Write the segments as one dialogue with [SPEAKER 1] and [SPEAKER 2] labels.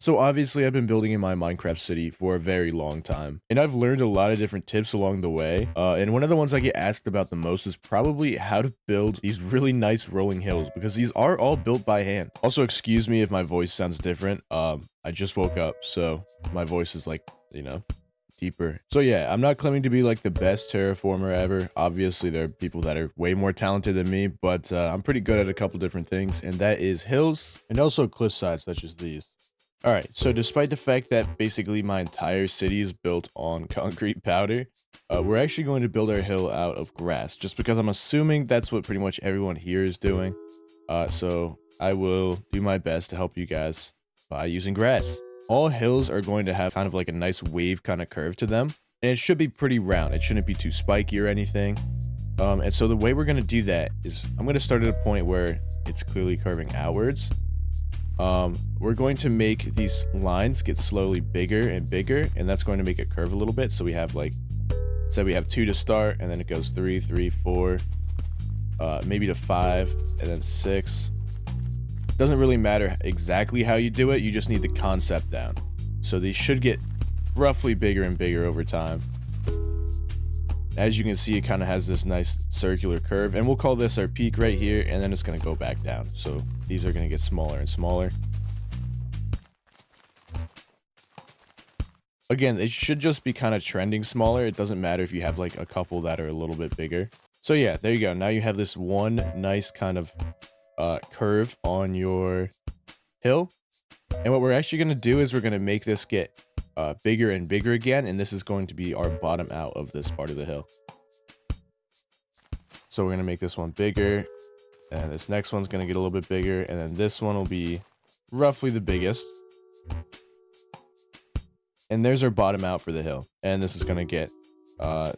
[SPEAKER 1] So obviously I've been building in my Minecraft city for a very long time, and I've learned a lot of different tips along the way. And one of the ones I get asked about the most is probably how to build these really nice rolling hills, because these are all built by hand. Also, excuse me if my voice sounds different. I just woke up, so my voice is like, deeper. So yeah, I'm not claiming to be like the best terraformer ever. Obviously, there are people that are way more talented than me, but I'm pretty good at a couple different things, and that is hills and also cliff sides such as these. All right, so despite the fact that basically my entire city is built on concrete powder, we're actually going to build our hill out of grass, just because I'm assuming that's what pretty much everyone here is doing. So I will do my best to help you guys by using grass. All hills are going to have kind of like a nice wave kind of curve to them, and it should be pretty round. It shouldn't be too spiky or anything. And so the way we're going to do that is I'm going to start at a point where it's clearly curving outwards. We're going to make these lines get slowly bigger and bigger, and that's going to make it curve a little bit. So we have like, say we have 2 to start, and then it goes 3, 3, 4, maybe to 5, and then 6. Doesn't really matter exactly how you do it, you just need the concept down. So these should get roughly bigger and bigger over time. As you can see, it kind of has this nice circular curve, and we'll call this our peak right here, and then it's going to go back down. So these are going to get smaller and smaller. Again, it should just be kind of trending smaller. It doesn't matter if you have like a couple that are a little bit bigger. So yeah, there you go. Now you have this one nice kind of curve on your hill. And what we're actually going to do is we're going to make this get bigger and bigger again, and this is going to be our bottom out of this part of the hill. So we're going to make this one bigger, and this next one's going to get a little bit bigger, and then this one will be roughly the biggest. And there's our bottom out for the hill, and this is going to get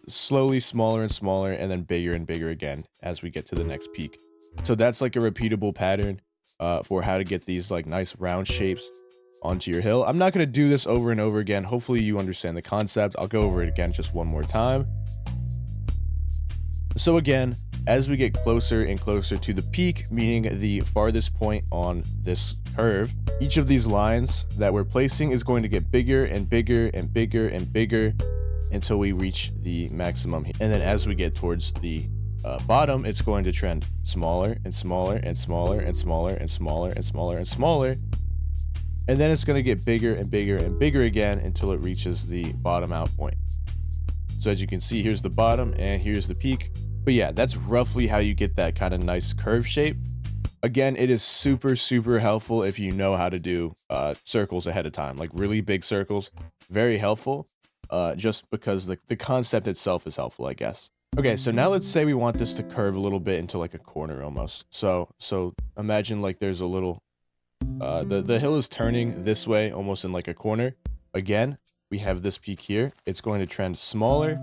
[SPEAKER 1] slowly smaller and smaller, and then bigger and bigger again as we get to the next peak. So that's like a repeatable pattern for how to get these like nice round shapes onto your hill. I'm not going to do this over and over again. Hopefully you understand the concept. I'll go over it again just one more time. So again, as we get closer and closer to the peak, meaning the farthest point on this curve, each of these lines that we're placing is going to get bigger and bigger and bigger and bigger until we reach the maximum. And then as we get towards the bottom, it's going to trend smaller and smaller and smaller and smaller and smaller and smaller and smaller. And then it's going to get bigger and bigger and bigger again until it reaches the bottom out point. So as you can see, here's the bottom and here's the peak. But yeah, that's roughly how you get that kind of nice curve shape. Again, it is super, super helpful if you know how to do circles ahead of time, like really big circles. Very helpful, just because the concept itself is helpful, I guess. Okay, so now let's say we want this to curve a little bit into like a corner almost. So imagine like there's a little, the hill is turning this way almost in like a corner. Again, we have this peak here. It's going to trend smaller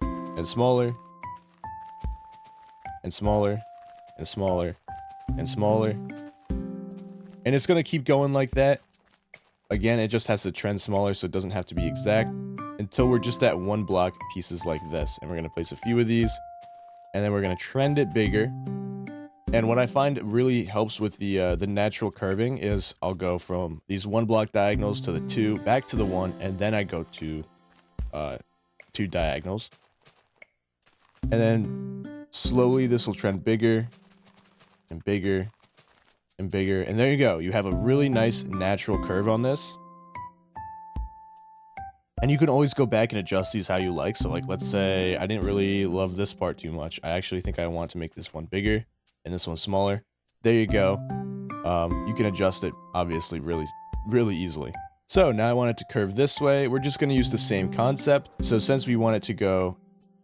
[SPEAKER 1] and smaller and smaller and smaller and smaller. And it's going to keep going like that. Again, it just has to trend smaller, so it doesn't have to be exact, until we're just at one block pieces like this. And we're going to place a few of these, and then we're going to trend it bigger. And what I find really helps with the natural curving is I'll go from these 1 block diagonals to the 2, back to the 1, and then I go to 2 diagonals. And then slowly this will trend bigger and bigger and bigger. And there you go. You have a really nice natural curve on this. And you can always go back and adjust these how you like. So like, let's say I didn't really love this part too much. I actually think I want to make this one bigger and this one smaller. There you go. You can adjust it obviously really easily. So now I want it to curve this way. We're just going to use the same concept. So since we want it to go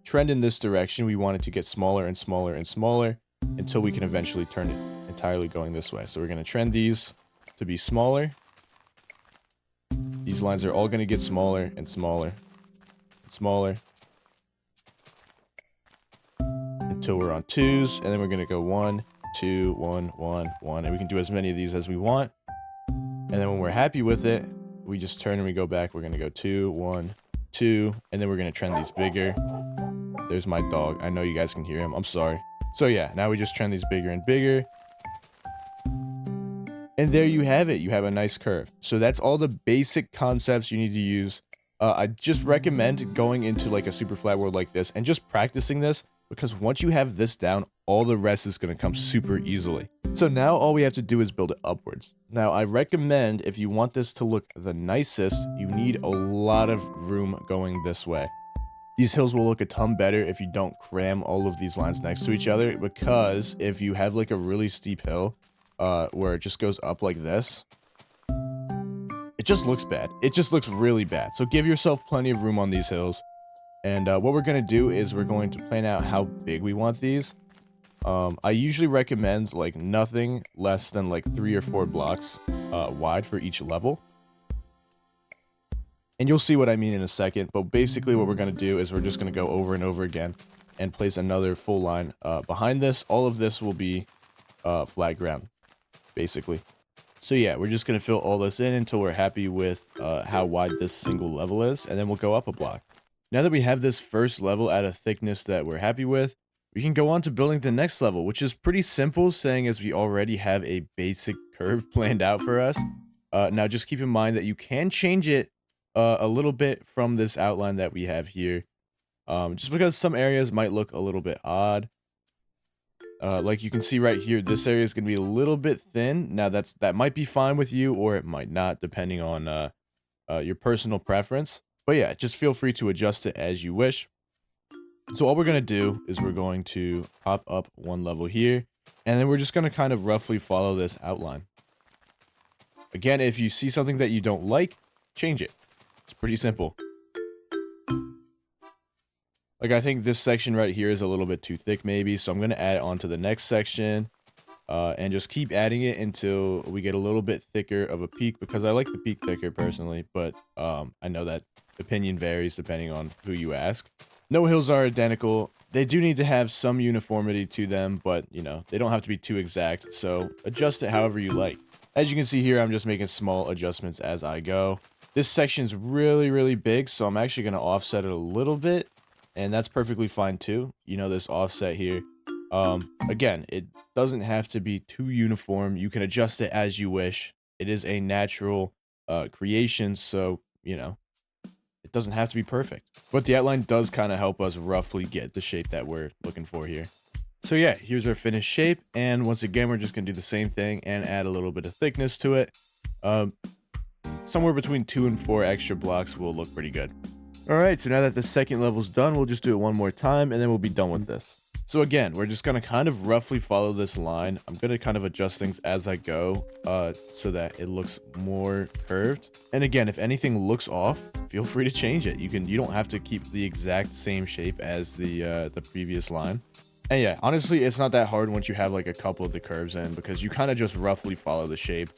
[SPEAKER 1] trend in this direction, we want it to get smaller and smaller and smaller until we can eventually turn it entirely going this way. So we're going to trend these to be smaller. These lines are all going to get smaller and smaller and smaller until we're on 2s, and then we're going to go 1, 2, 1, 1, 1, and we can do as many of these as we want. And then when we're happy with it, we just turn and we go back. We're going to go 2, 1, 2, and then we're going to trend these bigger. There's my dog. I know you guys can hear him. I'm sorry. So yeah, now we just trend these bigger and bigger. And there you have it. You have a nice curve. So that's all the basic concepts you need to use. I just recommend going into like a super flat world like this and just practicing this, because once you have this down, all the rest is going to come super easily. So now all we have to do is build it upwards. Now I recommend, if you want this to look the nicest, you need a lot of room going this way. These hills will look a ton better if you don't cram all of these lines next to each other, because if you have like a really steep hill where it just goes up like this, it just looks bad. It just looks really bad. So give yourself plenty of room on these hills. And what we're going to do is we're going to plan out how big we want these. I usually recommend like nothing less than like 3 or 4 blocks wide for each level. And you'll see what I mean in a second, but basically what we're going to do is we're just going to go over and over again and place another full line behind this. All of this will be flat ground, basically. So yeah, we're just going to fill all this in until we're happy with how wide this single level is, and then we'll go up a block. Now that we have this first level at a thickness that we're happy with, we can go on to building the next level, which is pretty simple, saying as we already have a basic curve planned out for us. Now just keep in mind that you can change it a little bit from this outline that we have here, just because some areas might look a little bit odd. Like you can see right here, this area is going to be a little bit thin. Now that might be fine with you, or it might not, depending on your personal preference. But yeah, just feel free to adjust it as you wish. So all we're going to do is we're going to pop up one level here, and then we're just going to kind of roughly follow this outline. Again, if you see something that you don't like, change it. It's pretty simple. Like, I think this section right here is a little bit too thick maybe, so I'm going to add it on to the next section, and just keep adding it until we get a little bit thicker of a peak, because I like the peak thicker personally, but I know that opinion varies depending on who you ask. No hills are identical. They do need to have some uniformity to them, but, you know, they don't have to be too exact, so adjust it however you like. As you can see here, I'm just making small adjustments as I go. This section's really, really big, so I'm actually going to offset it a little bit, and that's perfectly fine too. You know, this offset here. Again, it doesn't have to be too uniform. You can adjust it as you wish. It is a natural creation, so, you know, it doesn't have to be perfect. But the outline does kind of help us roughly get the shape that we're looking for here. So yeah, here's our finished shape, and once again, we're just going to do the same thing and add a little bit of thickness to it. Somewhere between 2 and 4 extra blocks will look pretty good. Alright, so now that the second level's done, we'll just do it one more time, and then we'll be done with this. So again, we're just going to kind of roughly follow this line. I'm going to kind of adjust things as I go, so that it looks more curved. And again, if anything looks off, feel free to change it. You don't have to keep the exact same shape as the previous line. And yeah, honestly, it's not that hard once you have like a couple of the curves in, because you kind of just roughly follow the shape.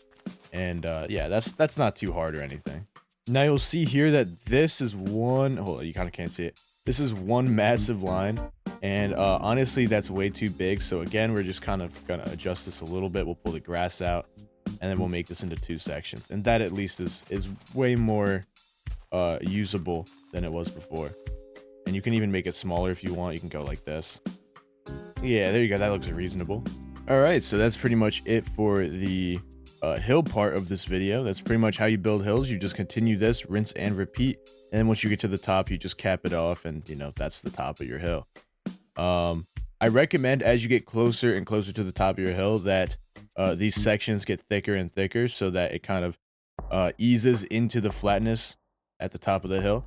[SPEAKER 1] And yeah, that's not too hard or anything. Now you'll see here that this is one, hold on, you kind of can't see it. This is one massive line, and honestly, that's way too big. So again, we're just kind of gonna adjust this a little bit. We'll pull the grass out, and then we'll make this into 2 sections. And that at least is way more usable than it was before. And you can even make it smaller if you want. You can go like this. Yeah, there you go. That looks reasonable. All right, so that's pretty much it for the hill part of this video. That's pretty much how you build hills. You just continue this, rinse and repeat, and then once you get to the top, you just cap it off, and you know, that's the top of your hill. I recommend, as you get closer and closer to the top of your hill, that these sections get thicker and thicker, so that it kind of eases into the flatness at the top of the hill.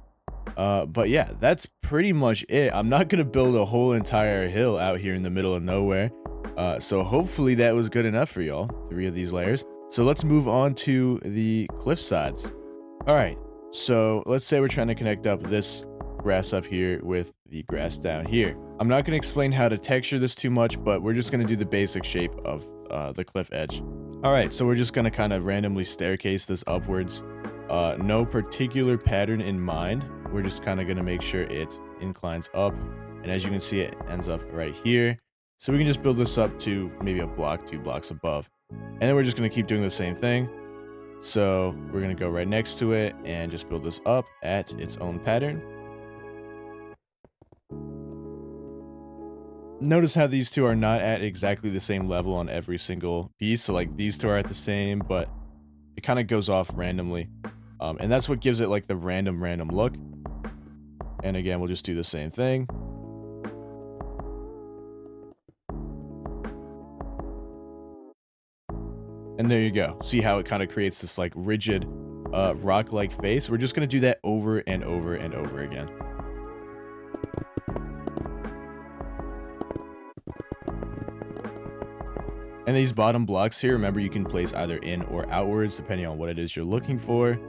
[SPEAKER 1] But yeah, that's pretty much it. I'm not gonna build a whole entire hill out here in the middle of nowhere, so hopefully that was good enough for y'all. 3 of these layers. So let's move on to the cliff sides. All right, so let's say we're trying to connect up this grass up here with the grass down here. I'm not going to explain how to texture this too much, but we're just going to do the basic shape of the cliff edge. All right, so we're just going to kind of randomly staircase this upwards. No particular pattern in mind. We're just kind of going to make sure it inclines up. And as you can see, it ends up right here. So we can just build this up to maybe a block, 2 blocks above. And then we're just going to keep doing the same thing. So we're going to go right next to it and just build this up at its own pattern. Notice how these two are not at exactly the same level on every single piece. So like these two are at the same, but it kind of goes off randomly. And that's what gives it like the random look. And again, we'll just do the same thing. And there you go. See how it kind of creates this like rigid rock-like face? We're just going to do that over and over and over again. And these bottom blocks here, remember you can place either in or outwards depending on what it is you're looking for.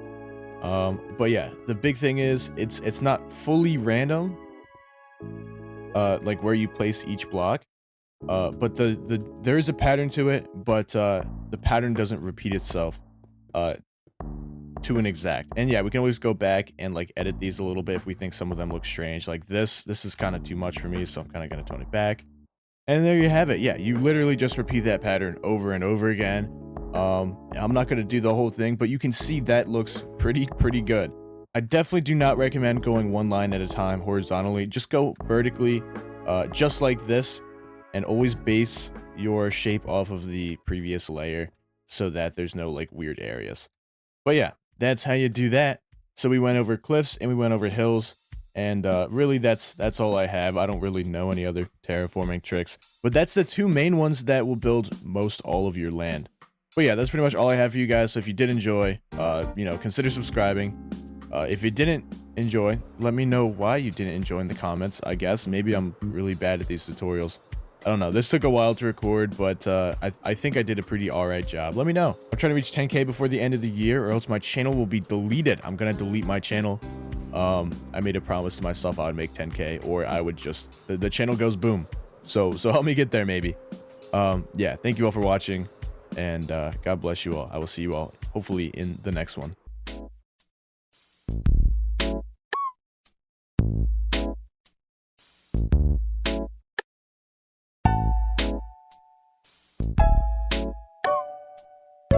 [SPEAKER 1] But yeah, the big thing is it's not fully random, like where you place each block. But there is a pattern to it, but the pattern doesn't repeat itself to an exact. And yeah, we can always go back and like edit these a little bit if we think some of them look strange. Like this is kind of too much for me, so I'm kind of gonna tone it back. And there you have it. Yeah, you literally just repeat that pattern over and over again. I'm not going to do the whole thing, but you can see that looks pretty good. I definitely do not recommend going one line at a time horizontally. Just go vertically, just like this, and always base your shape off of the previous layer so that there's no like weird areas. But yeah, that's how you do that. So we went over cliffs and we went over hills. And really, that's all I have. I don't really know any other terraforming tricks. But that's the two main ones that will build most all of your land. But yeah, that's pretty much all I have for you guys. So if you did enjoy, you know, consider subscribing. If you didn't enjoy, let me know why you didn't enjoy in the comments, I guess. Maybe I'm really bad at these tutorials. I don't know. This took a while to record, but I think I did a pretty alright job. Let me know. I'm trying to reach 10K before the end of the year, or else my channel will be deleted. I'm going to delete my channel. I made a promise to myself I would make 10K, or I would just the channel goes boom. So help me get there, maybe. Yeah, thank you all for watching, and God bless you all. I will see you all hopefully in the next one.